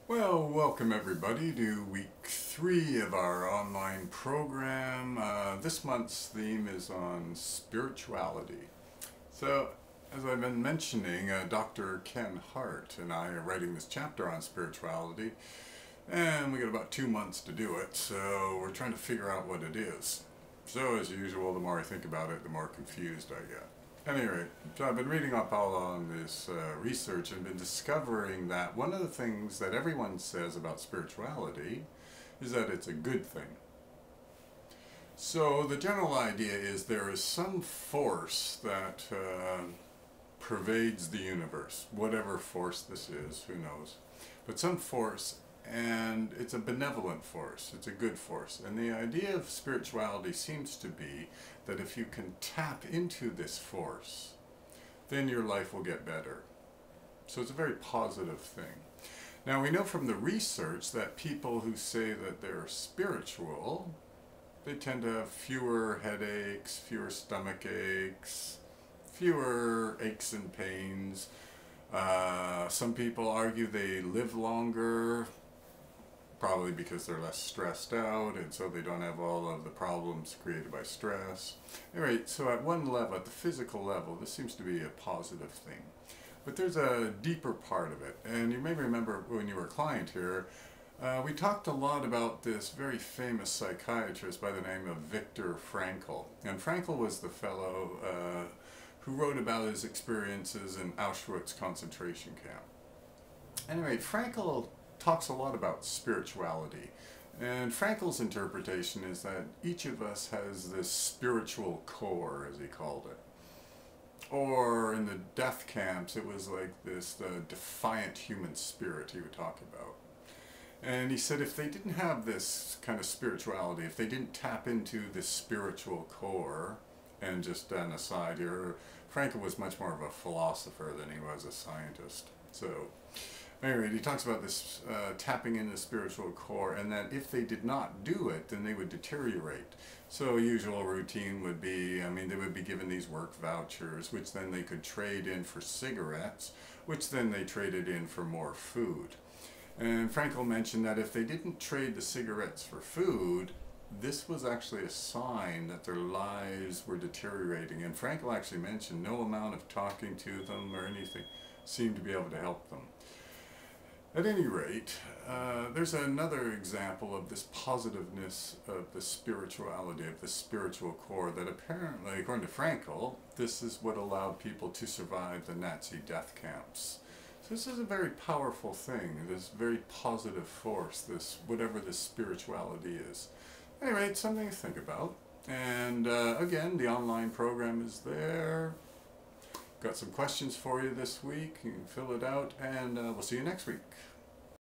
Well, welcome everybody to week 3 of our online program. This month's theme is on spirituality. So, as I've been mentioning, Dr. Ken Hart and I are writing this chapter on spirituality, and we got about 2 months to do it, so we're trying to figure out what it is. So, as usual, the more I think about it, the more confused I get. At any rate, so I've been reading up all on this research and been discovering that one of the things that everyone says about spirituality is that it's a good thing. So the general idea is there is some force that pervades the universe, whatever force this is, who knows, but some force, and it's a benevolent force, it's a good force. And the idea of spirituality seems to be that if you can tap into this force, then your life will get better. So it's a very positive thing. Now we know from the research that people who say that they're spiritual, they tend to have fewer headaches, fewer stomach aches, fewer aches and pains. Some people argue they live longer, probably because they're less stressed out and so they don't have all of the problems created by stress. Anyway, so at one level, at the physical level, this seems to be a positive thing. But there's a deeper part of it, and you may remember when you were a client here, we talked a lot about this very famous psychiatrist by the name of Viktor Frankl. And Frankl was the fellow who wrote about his experiences in Auschwitz concentration camp. Anyway, Frankl talks a lot about spirituality, and Frankl's interpretation is that each of us has this spiritual core, as he called it. Or in the death camps, it was like this defiant human spirit he would talk about. And he said if they didn't have this kind of spirituality, if they didn't tap into this spiritual core, and just an aside here, Frankl was much more of a philosopher than he was a scientist. So anyway, he talks about this tapping into the spiritual core, and that if they did not do it, then they would deteriorate. So usual routine would be, they would be given these work vouchers, which then they could trade in for cigarettes, which then they traded in for more food. And Frankl mentioned that if they didn't trade the cigarettes for food, this was actually a sign that their lives were deteriorating. And Frankl actually mentioned no amount of talking to them or anything seemed to be able to help them. At any rate, there's another example of this positiveness of the spirituality, of the spiritual core, that apparently, according to Frankl, this is what allowed people to survive the Nazi death camps. So this is a very powerful thing, this very positive force, this whatever this spirituality is. Anyway, it's something to think about. And again, the online program is there. Got some questions for you this week. You can fill it out, and we'll see you next week.